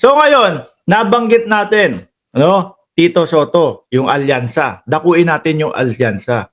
So ngayon, nabanggit natin, ano, Tito Soto, yung alyansa. Dakuin natin yung alyansa.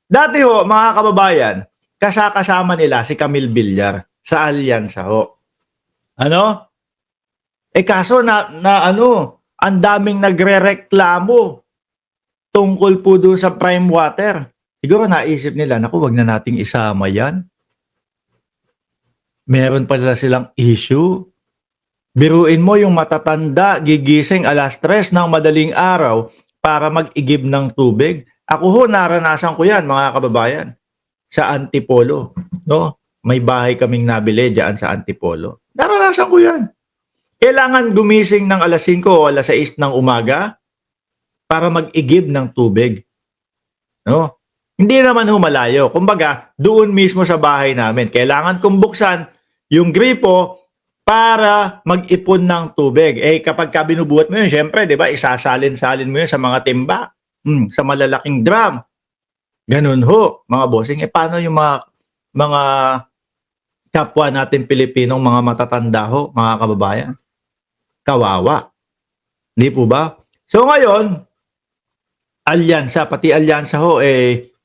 Dati ho, mga kababayan, kasama nila si Camille Villar sa alyansa ho. Ano? Kaso ang daming nagrereklamo tungkol po doon sa prime water. Siguro naisip nila, naku, wag na nating isama yan. Meron pala silang issue. Biruin mo yung matatanda, gigising alas 3 ng madaling araw para mag-igib ng tubig. Ako ho, naranasan ko yan, mga kababayan, sa Antipolo. No? May bahay kaming nabili dyan sa Antipolo. Naranasan ko yan. Kailangan gumising ng alas 5 o alas 6 ng umaga para mag-igib ng tubig. No? Hindi naman ho malayo. Kumbaga, doon mismo sa bahay namin. Kailangan kong buksan yung gripo para mag-ipon ng tubig. Kapag binubuhat mo yun, syempre, di ba, isasalin-salin mo yun sa mga timba, sa malalaking drum. Ganun ho, mga bossing. Paano yung mga kapwa natin Pilipinong mga matatanda ho, mga kababayan? Kawawa. Di po ba? So ngayon, pati alyansa ho,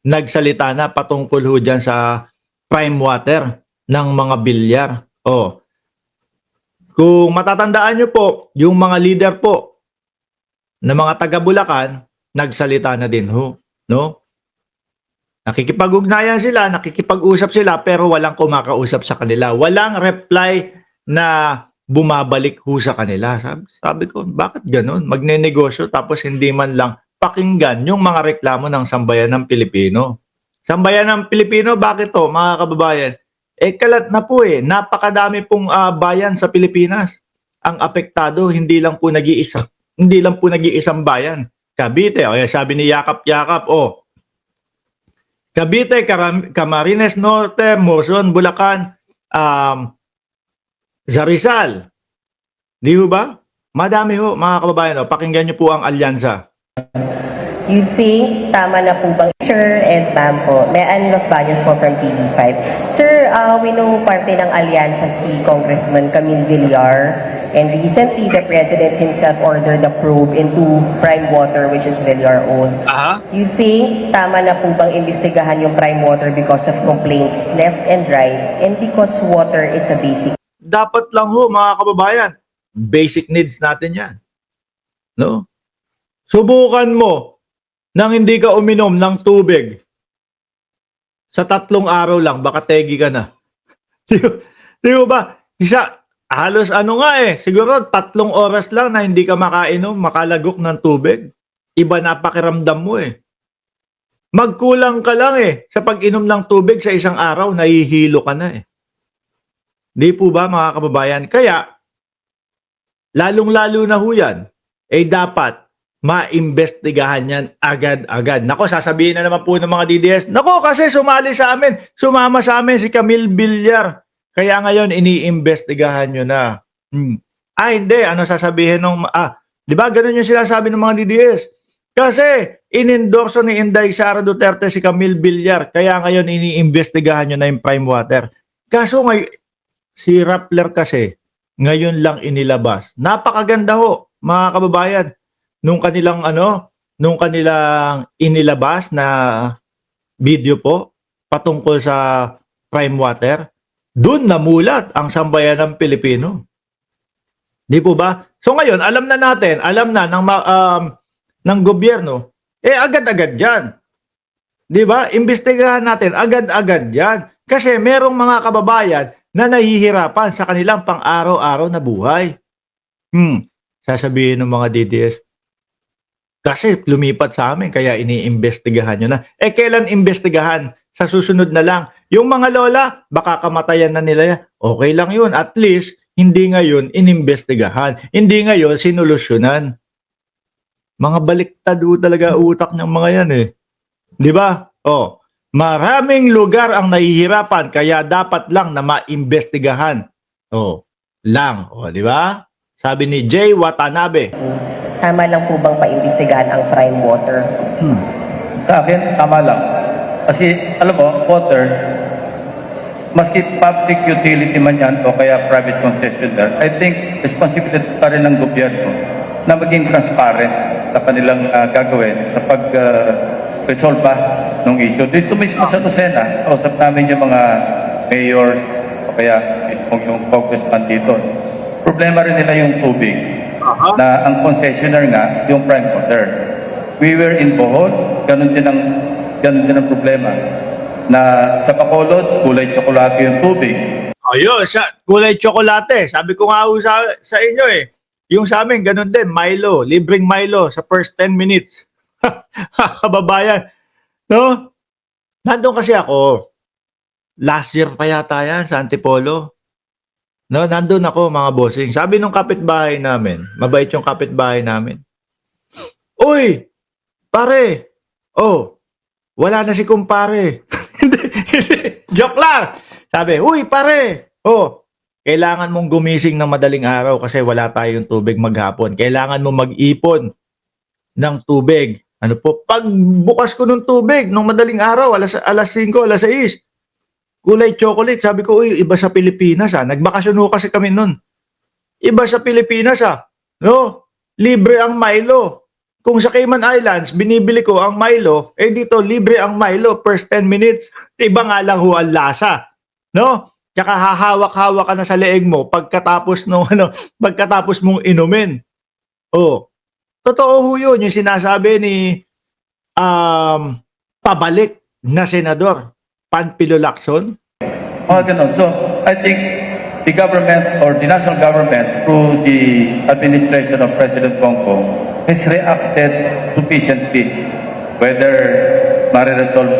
nagsalita na patungkol ho dyan sa prime water ng mga bilyar. Kung matatandaan nyo po, yung mga leader po na mga taga Bulacan, nagsalita na din ho. No? Nakikipag-ugnayan sila, nakikipag-usap sila, pero walang kumakausap sa kanila. Walang reply na bumabalik ho sa kanila. Sabi ko, bakit ganun? Magne-negosyo tapos hindi man lang pakinggan yung mga reklamo ng sambayan ng Pilipino. Sambayan ng Pilipino, bakit to, mga kababayan? Kalat na po napakadami pong bayan sa Pilipinas. Ang apektado, hindi lang po nag-iisang bayan. Cavite, sabi ni Yakap, Cavite, Camarines Norte, Moson, Bulacan, Rizal. Di ba? Madami ho, mga kababayan. Pakinggan niyo po ang alyansa. You think tama na po bang Sir and Ma'am po? Mean Los Baños po from TV5. Sir, we know parte ng alyansa si Congressman Camille Villar, and recently the President himself ordered the probe into prime water which is Villar owned. You think tama na po bang imbestigahan yung prime water because of complaints left and right and because water is a basic? Dapat lang ho, mga kababayan, basic needs natin yan. No? Subukan mo nang hindi ka uminom ng tubig sa 3 araw lang, baka tegi ka na. Di ba? Halos siguro 3 oras lang na hindi ka makalagok ng tubig. Iba na pakiramdam mo Magkulang ka lang sa pag-inom ng tubig sa isang araw, nahihilo ka na Di po ba, mga kababayan? Kaya, lalong-lalo na ho yan, dapat maimbestigahan yan agad-agad. Nako, sasabihin na naman po ng mga DDS, nako, kasi sumama sa amin si Camille Villar. Kaya ngayon, iniimbestigahan nyo na. Hindi, ano sasabihin di ba, ganun yung sinasabi ng mga DDS. Kasi, inendorso ni Inday Sara Duterte si Camille Villar. Kaya ngayon, iniimbestigahan nyo na yung prime water. Kaso si Rappler kasi, ngayon lang inilabas. Napakaganda ho, mga kababayan. Nung kanilang inilabas na video po patungkol sa prime water, doon namulat ang sambayan ng Pilipino. Di po ba? So ngayon, alam na ng gobyerno, agad-agad yan. Di ba? Imbestigahan natin, agad-agad yan. Kasi merong mga kababayan na nahihirapan sa kanilang pang-araw-araw na buhay. Sasabihin ng mga DDS, kasi lumipat sa amin, kaya iniimbestigahan nyo na. Kailan imbestigahan? Sa susunod na lang. Yung mga lola, baka kamatayan na nila. Okay lang yun. At least, hindi ngayon inimbestigahan. Hindi ngayon sinolusyonan. Mga baliktad talaga utak ng mga yan Di ba? Maraming lugar ang nahihirapan, kaya dapat lang na maimbestigahan. Di ba? Sabi ni Jay Watanabe. Tama lang po bang paimbestigahan ang prime water? Sa akin, tama lang. Kasi, alam mo, water, maski public utility man yan o kaya private concessionaire, I think responsibility pa rin ng gobyerno na maging transparent sa kanilang gagawin kapag resolve ng issue. Dito mismo sa Lucena, kausap namin yung mga mayors o kaya mismo yung congressman dito. Problema rin nila yung tubig na ang concessionaire nga, yung prime water. We were in Bohol, ganun din ang problema na sa Bacolod, kulay tsokolate yung tubig. Ayun, kulay tsokolate. Sabi ko nga ho sa inyo eh. Yung sa amin, ganun din, Milo. Libreng Milo sa first 10 minutes. Kababayan. No? Nandun kasi ako. Last year pa yata yan sa Antipolo. No, nandun ako mga bossing. Sabi nung kapitbahay namin, mabait yung kapitbahay namin. Uy! Pare! Oh, wala na si kumpare. Hindi. Joke lang. Sabi, uy pare, kailangan mong gumising ng madaling araw kasi wala tayong tubig maghapon. Kailangan mong mag-ipon ng tubig. Ano po? Pag bukas ko ng tubig, nung madaling araw, alas 5, alas 6, kulay chocolate. Sabi ko, uy, iba sa Pilipinas ha. Nagbakasyon ho kasi kami nun. Iba sa Pilipinas ha. No? Libre ang Milo. Kung sa Cayman Islands, binibili ko ang Milo, dito libre ang Milo first 10 minutes. Iba nga lang ho ang lasa. No? Tsaka hahawak-hawak ka na sa leeg mo pagkatapos mong inumin. Totoo ho yun, yung sinasabi ni pabalik na senador, Panfilo Lacson. Ganun. So, I think the government or the national government through the administration of President Bongbong has reacted sufficiently, whether ma-resolve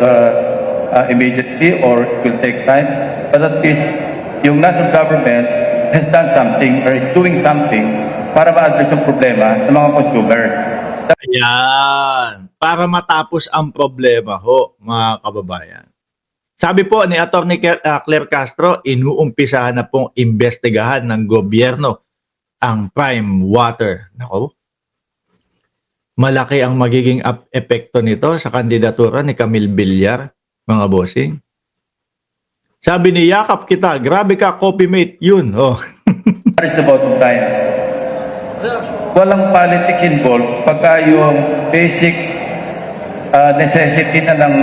immediately or it will take time. But at least yung national government has done something or is doing something para ma-address yung problema ng mga consumers. Ayan. Para matapos ang problema ho, mga kababayan. Sabi po ni Atty. Claire Castro, inuumpisahan na pong investigahan ng gobyerno ang prime water. Nako, malaki ang magiging epekto nito sa kandidatura ni Camille Villar, mga bossing. Sabi ni Yakap kita, grabe ka, copy mate, yun. That is the bottom line. Walang politics involved pagka yung basic necessity na ng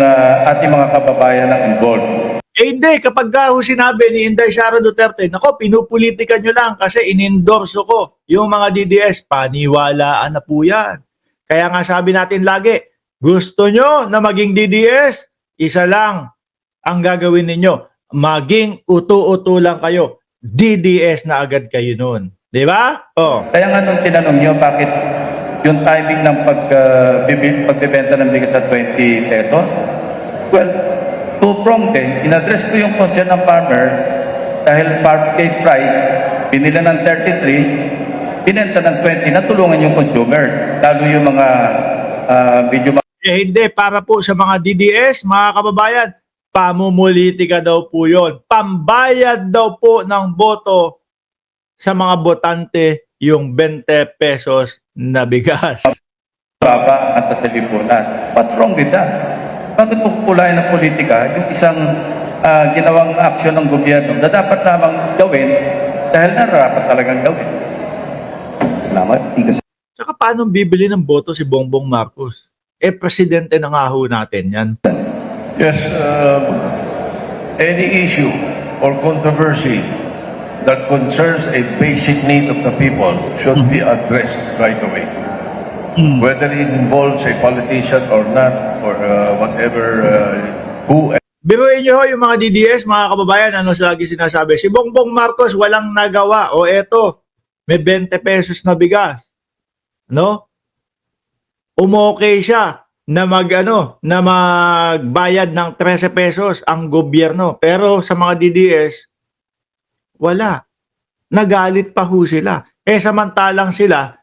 ating mga kababayan ang involved. Hindi, kapag ho sinabi ni Inday Sara Duterte, nako, pinupolitika nyo lang kasi inendorso ko yung mga DDS, paniwalaan na po yan. Kaya nga sabi natin lagi, gusto nyo na maging DDS, isa lang ang gagawin ninyo. Maging uto-uto lang kayo. DDS na agad kayo nun. Di ba? Kaya nga nung tinanong nyo, bakit yung timing ng pagbebenta ng bigas sa 20 pesos? Well, two-pronged eh. In-address ko yung concern ng farmer dahil farm gate price, pinila ng 33, binenta ng 20, natulungan yung consumers. Lalo yung mga video. Hindi, para po sa mga DDS, mga kababayan, pamumulitika daw po yun. Pambayad daw po ng boto sa mga botante yung 20 pesos na bigas. Baba at sa lipunan. What's wrong with that? Bakit pupulayan ng politika yung isang ginawang aksyon ng gobyerno na dapat namang gawin dahil nararapat talagang gawin? Salamat. Saka paano bibili ng boto si Bongbong Marcos? Presidente na nga ho natin yan. Yes, any issue or controversy that concerns a basic need of the people should be addressed right away. Whether it involves a politician or not, or whatever, who. Biruin nyo ho yung mga DDS, mga kababayan, ano lagi sinasabi? Si Bongbong Marcos walang nagawa. Eto, may 20 pesos na bigas. No? Umokay siya na magbayad ng 13 pesos ang gobyerno. Pero sa mga DDS, wala. Nagalit pa ho sila. Samantalang sila,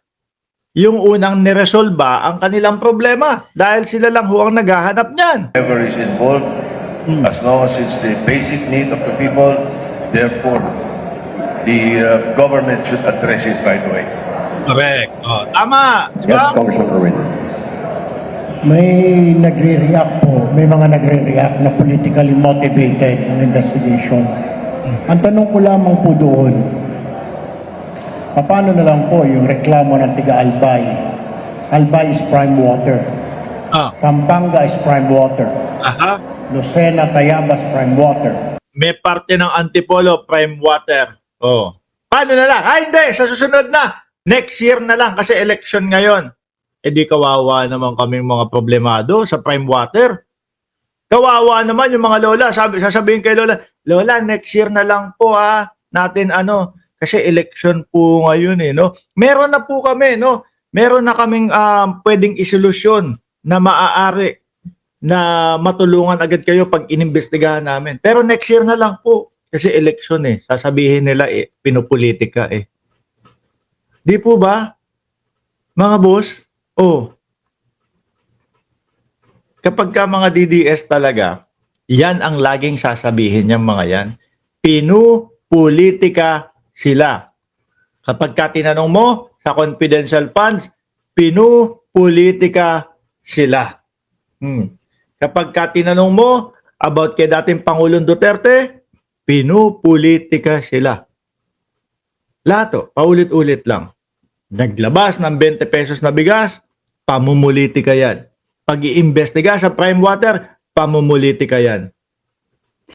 yung unang niresolba ang kanilang problema dahil sila lang ho ang naghahanap niyan. Whoever is involved, as long as it's the basic need of the people, therefore, the government should address it right away. Correct. Tama. Diba? Yes, Congressman Erwin. may nagre-react po, may mga nagre-react na politically motivated ng investigation. Ang tanong ko lamang po doon, paano na lang po yung reklamo ng tiga-Albay? Albay is prime water. Pampanga is prime water. Aha. Lucena, Tayabas, prime water. May parte ng Antipolo, prime water. Oh. Paano na lang? Hindi, sa susunod na. Next year na lang kasi election ngayon. Eh di kawawa naman kaming mga problemado sa prime water. Kawawa naman yung mga lola. Sasabihin kay lola, lola, next year na lang po natin kasi election po ngayon no. Meron na po kami no. Meron na kaming pwedeng isolusyon na maaari na matulungan agad kayo pag inimbestigahan namin. Pero next year na lang po kasi election Sasabihin nila pinupolitika Di po ba? Mga boss, kapag ka mga DDS talaga, yan ang laging sasabihin niyang mga yan. Pinupolitika sila. Kapag ka tinanong mo sa confidential funds, pinupolitika sila. Kapag ka tinanong mo about kay dating Pangulong Duterte, pinupolitika sila. Lato, paulit-ulit lang. Naglabas ng 20 pesos na bigas, pamumulitika yan. Pag-iimbestiga sa prime water, pamumulitika yan.